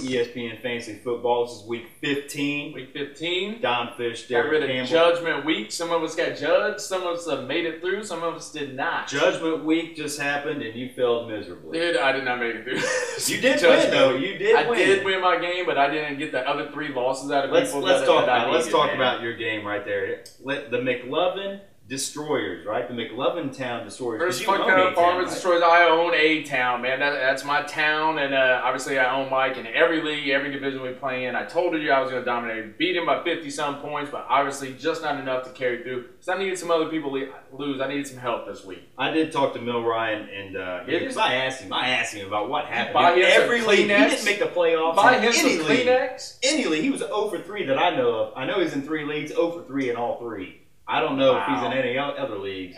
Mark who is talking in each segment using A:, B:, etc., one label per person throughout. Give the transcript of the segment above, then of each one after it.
A: ESPN Fantasy Football. This is week 15.
B: Week 15.
A: Don Fish,
B: Got
A: Darik,
B: rid of
A: Campbell.
B: Judgment Week. Some of us got judged. Some of us have made it through. Some of us did not.
A: Judgment Week just happened, and you failed miserably.
B: Dude, I did not make it through.
A: You did win, though. You did win.
B: I did win my game, but I didn't get the other 3 losses out of people.
A: Let's talk about your game right there. The McLovin Destroyers, right? The McLovin Town Destroyers.
B: First Funko Farmers Destroyers. I own A-Town, man. That's my town, and obviously I own Mike in every league, every division we play in. I told you I was going to dominate. Beat him by 50-some points, but obviously just not enough to carry through. So I needed some other people lose. I needed some help this week.
A: I did talk to Mill Ryan, and I asked him about what happened.
B: Buy him
A: every
B: some
A: league.
B: Kleenex.
A: He didn't make the playoffs.
B: Buy him
A: some
B: Kleenex.
A: Any league. He was 0 for 3 that I know of. I know he's in 3 leagues, 0 for 3 in all 3. I don't know if he's in any other leagues.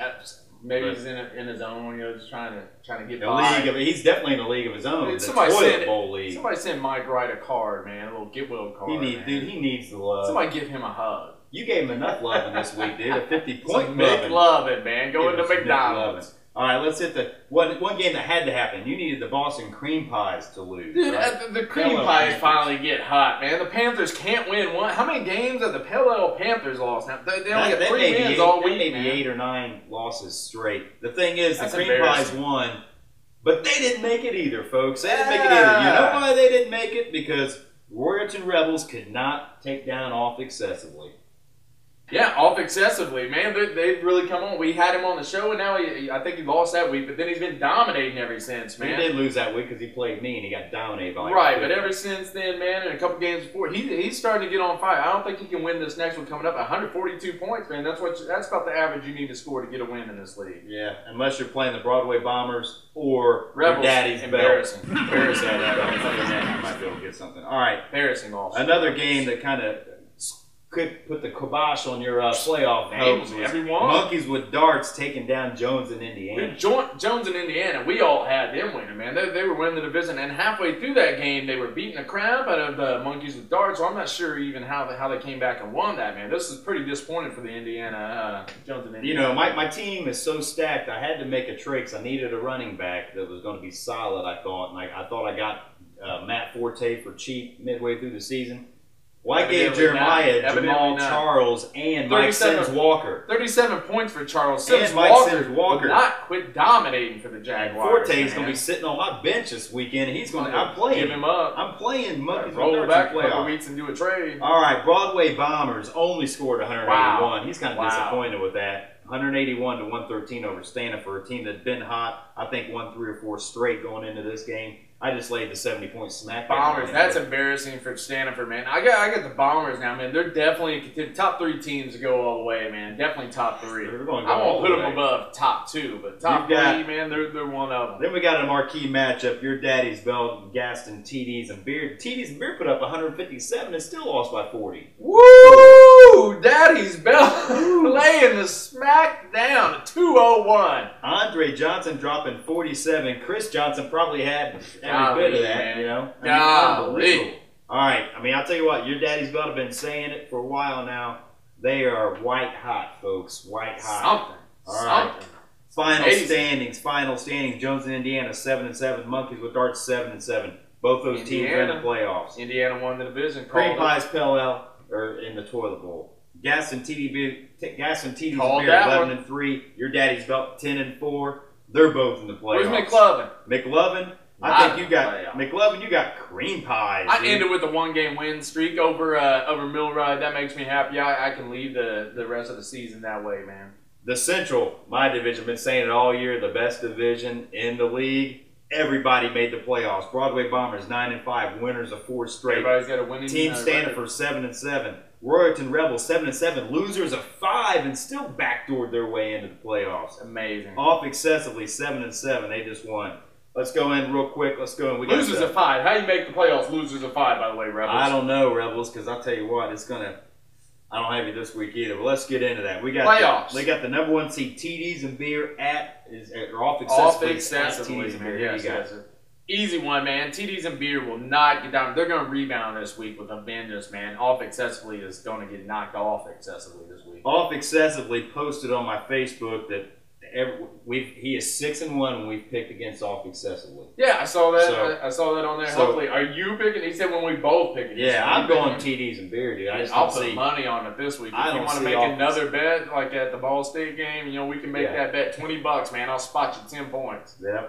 B: Maybe he's in his own, just trying to get
A: a
B: by.
A: League. He's definitely in a league of his own.
B: Dude,
A: the Toilet Bowl League.
B: Somebody send Mike Wright a card, man. A little get well card.
A: He needs the love.
B: Somebody give him a hug.
A: You gave him enough love in this week, dude. A 50-point
B: McLovin, man. Go into McDonald's.
A: All right, let's hit the one game that had to happen. You needed the Boston Cream Pies to lose.
B: Dude,
A: right?
B: the Cream Pies finally get hot, man. The Panthers can't win one. How many games have the Pale Panthers lost now? They only got 3 wins all week,
A: maybe
B: man.
A: 8 or 9 losses straight. The thing is, the Cream Pies won, but they didn't make it either, folks. They didn't make it either. You know why they didn't make it? Because Royalton Rebels could not take down off excessively.
B: Yeah, off excessively, man. They've really come on. We had him on the show, and now I think he lost that week, but then he's been dominating ever since, man.
A: He did lose that week because he played me, and he got dominated by
B: right, but ever since then, man, and a couple games before, he's starting to get on fire. I don't think he can win this next one coming up. 142 points, man. That's about the average you need to score to get a win in this league.
A: Yeah, unless you're playing the Broadway Bombers or
B: Rebels.
A: Your Daddy's
B: Embarrassing.
A: Belt. Embarrassing. I might be able to get something. All right.
B: Embarrassing also.
A: Another game that kind of could put the kibosh on your playoff hopes. Monkeys with Darts taking down Jones in Indiana.
B: Jones in Indiana, we all had them winning, man. They were winning the division, and halfway through that game, they were beating the crap out of the Monkeys with Darts. So I'm not sure even how they came back and won that, man. This is pretty disappointing for the Indiana Jones in Indiana.
A: You know, my team is so stacked. I had to make a trade because I needed a running back that was going to be solid. I thought, and I thought I got Matt Forte for cheap midway through the season. Well, I gave Jeremiah, Jamal Charles, and Mike Sims Walker.
B: 37 points for Charles.
A: And Mike Sims Walker.
B: Will not quit dominating for the Jaguars.
A: Forte is going to be sitting on my bench this weekend. He's going to. I'm playing.
B: Give him up.
A: I'm playing Monkeys
B: roll
A: with Darts
B: back
A: in
B: a couple weeks and do a trade.
A: All right, Broadway Bombers only scored 181. He's kind of disappointed with that. 181 to 113 over Stanford, a team that's been hot. I think won 3 or 4 straight going into this game. I just laid the 70-point smack.
B: Bombers, that's embarrassing for Stanford, man. I got the Bombers now, man. They're definitely top 3 teams to go all the way, man. Definitely top 3.
A: They're going to
B: I won't put them above top 2, but top 3, man, they're one of them.
A: Then we got a marquee matchup. Your Daddy's Belt, Gaston, TDs, and Beard. TDs and Beard put up 157 and still lost by 40.
B: Woo! Daddy's Belt laying the smack down. 201.
A: Andre Johnson dropping 47. Chris Johnson probably had every bit of that, man. You know.
B: Golly.
A: All right. I mean, I'll tell you what. Your Daddy's Belt have been saying it for a while now. They are white hot, folks. White hot.
B: Something.
A: All right. Final standings. Jones in Indiana 7-7. Monkeys with Darts 7-7. Both those teams are in the playoffs.
B: Indiana won the division.
A: Cream Pies Pell are in the toilet bowl. Gaston TD's Beer 11-3. Your Daddy's Belt 10-4. They're both in the playoffs.
B: Where's McLovin?
A: McLovin. I think you got McLovin. You got Cream Pies.
B: I ended with a 1-game win streak over Milrod. That makes me happy. I can leave the rest of the season that way, man.
A: The Central, my division, been saying it all year. The best division in the league. Everybody made the playoffs. Broadway Bombers 9-5, winners of 4 straight.
B: Everybody's got a winning
A: team standing for 7-7. Royalton Rebels 7-7, losers of 5, and still backdoored their way into the playoffs.
B: Amazing.
A: Off excessively 7-7. They just won. Let's go in real quick. Let's go in.
B: Losers of 5. How do you make the playoffs? Losers of 5, by the way, Rebels.
A: I don't know, Rebels, because I'll tell you what, it's gonna. I don't have you this week either. But let's get into that. We got
B: playoffs.
A: They got the number 1 seed TDs and Beer off excessively.
B: Man. Yes. Easy one, man. TDs and Beer will not get down. They're going to rebound this week with a vengeance, man. Off excessively is going to get knocked off excessively this week.
A: Off excessively posted on my Facebook that he is 6-1 when we've picked against off excessively.
B: Yeah, I saw that.
A: So,
B: I saw that on there.
A: so,
B: Hopefully, are you picking? He said when we both pick it.
A: Yeah, I'm going TDs and beer, dude.
B: I'll put money on it this week. If you want to make another bet, like at the Ball State game, you know, we can make that bet $20, man. I'll spot you 10 points.
A: Yeah,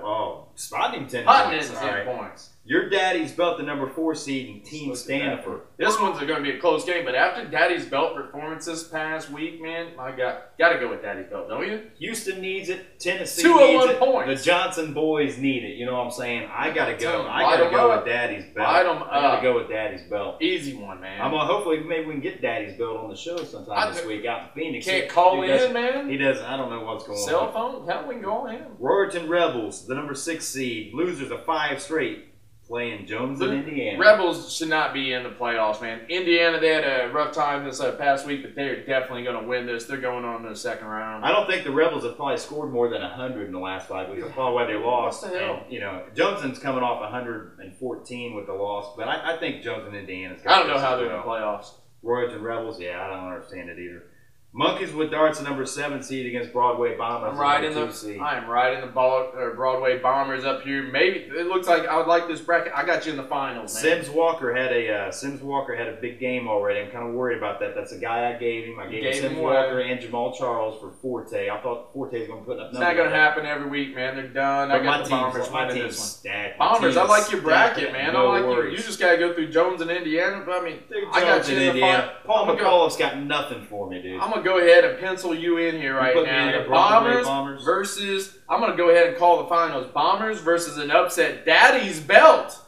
A: spotting 10
B: points.
A: points.
B: 10 points.
A: Your daddy's belt the number 4 seed in Team Stanford.
B: This one's going to be a close game, but after Daddy's belt performance this past week, man, my God, got to go with Daddy's belt, don't you?
A: Houston needs it. Tennessee needs it.
B: Points.
A: The Johnson boys need it. You know what I'm saying? I got to go. I got to go with Daddy's belt. I got to go with Daddy's belt.
B: Easy one, man.
A: Hopefully maybe we can get Daddy's belt on the show sometime this week out in Phoenix.
B: Can't call in, man.
A: He doesn't. I don't know what's going on.
B: Cell phone? How we can go on him?
A: Roriton Rebels, the number 6 seed, losers of 5 straight. Playing Jones in Indiana.
B: Rebels should not be in the playoffs, man. Indiana, they had a rough time this past week, but they're definitely going to win this. They're going on to the second round.
A: I don't think the Rebels have probably scored more than 100 in the last 5 weeks. That's probably why they lost.
B: What the hell?
A: And, you know, Joneson's coming off 114 with the loss, but I think Jones and Indiana's
B: got I don't know how they're in the playoffs.
A: Royalton Rebels, yeah, I don't understand it either. Monkeys with Darts, the number 7 seed against Broadway Bombers.
B: I am riding the Broadway Bombers up here. Maybe it looks like I would like this bracket. I got you in the finals, man.
A: Sims Walker had a big game already. I'm kind of worried about that. That's the guy I gave him. I gave him Sims Walker and Jamal Charles for Forte. I thought Forte was going to put up.
B: It's not going to happen every week, man. They're done.
A: But
B: I got the Bombers.
A: My team's stacked.
B: Bombers. I like your bracket, man.
A: No
B: I like
A: worries.
B: you. You just got to go through Jones and Indiana. But I mean,
A: I got you in Indiana. Paul McCullough's got nothing for me, dude.
B: I'm gonna go ahead and pencil you in here right now. The Bombers versus. I'm gonna go ahead and call the finals. Bombers versus an upset. Daddy's belt.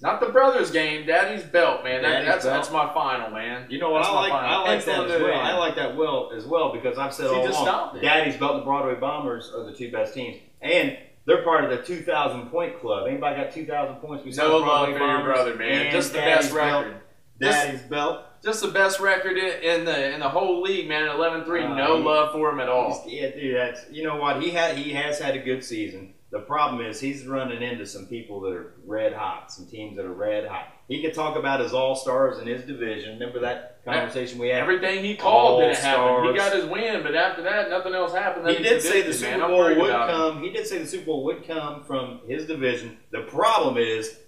B: Not the brothers game. Daddy's belt, man. That's my final, man.
A: You know what? I like that as well. I like that as well because I've said all along. Daddy's belt and the Broadway Bombers are the 2 best teams, and they're part of the 2,000 point club. Anybody got 2,000 points?
B: No love for your brother, man. Just the best record.
A: Daddy's belt.
B: Just the best record in the whole league, man. 11-3, no love for him at all.
A: Yeah, dude. You know what? He has had a good season. The problem is he's running into some people that are red hot, some teams that are red hot. He could talk about his all-stars in his division. Remember that conversation we had?
B: Everything he called didn't happen. He got his win, but after that, nothing else happened.
A: He did say the Super Bowl would come. He did say the Super Bowl would come from his division. The problem is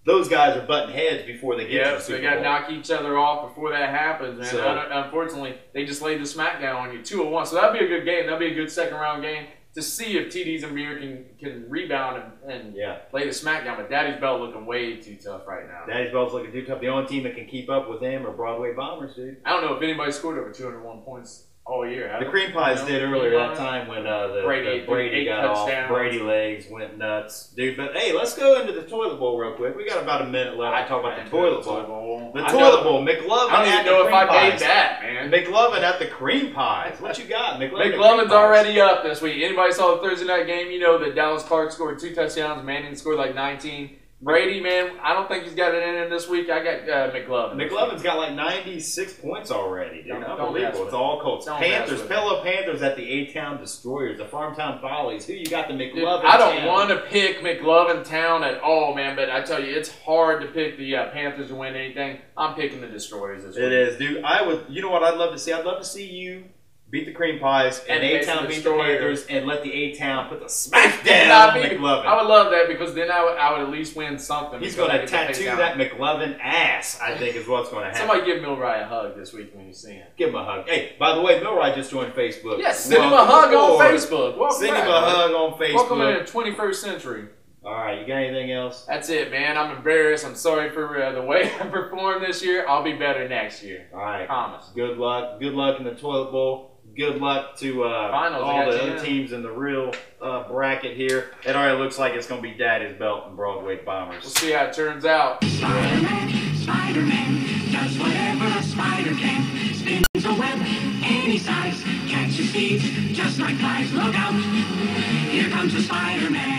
A: those guys are butting heads before they get to the Super Bowl.
B: They got to knock each other off before that happens, man. So, unfortunately, they just laid the smackdown on you 2-1. So that'll be a good game. That'll be a good second-round game to see if TDs and Beer can rebound and play the smackdown. But Daddy's belt looking way too tough right now.
A: Daddy's belt's looking too tough. The only team that can keep up with him are Broadway Bombers, dude.
B: I don't know if anybody scored over 201 points all year.
A: The Cream Pies did earlier that time when Brady got off. Brady legs went nuts. Dude, but hey, let's go into the toilet bowl real quick. We got about a minute left to talk about the toilet bowl. The toilet bowl. McLovin
B: I don't even know if I made that, man.
A: McLovin at the Cream Pies. What you got?
B: McLovin's already up this week. Anybody saw the Thursday night game? You know that Dallas Clark scored 2 touchdowns. Manning scored like 19. Brady, man, I don't think he's got it in him this week. I got McLovin.
A: McLovin's got like 96 points already, dude. Unbelievable. It's all Colts. Fellow Panthers at the A-Town Destroyers, the Farmtown Follies. Who you got the McLovin
B: I don't want to pick McLovin Town at all, man, but I tell you, it's hard to pick the Panthers to win anything. I'm picking the Destroyers this week.
A: It is, dude. You know what I'd love to see? I'd love to see you beat the Cream Pies and A-Town beat the Panthers and let the A-Town put the smack down on McLovin.
B: I would love that because then I would at least win something.
A: He's going to tattoo that McLovin ass, I think is what's going to happen.
B: Somebody give Milroy a hug this week when you see him.
A: Give him a hug. Hey, by the way, Milroy just joined Facebook.
B: Yes, send him a hug on Facebook.
A: Send him a hug on Facebook.
B: Welcome to the 21st century.
A: All right, you got anything else?
B: That's it, man. I'm embarrassed. I'm sorry for the way I performed this year. I'll be better next year.
A: All right.
B: I promise.
A: Good luck. Good luck in the toilet bowl. Good luck to all the other teams in the real bracket here. It already looks like it's going to be Daddy's belt and Broadway Bombers.
B: We'll see how it turns out.
C: Spider-Man does whatever a spider can. Spins a web any size. Catches thieves just like flies. Look out. Here comes the Spider-Man.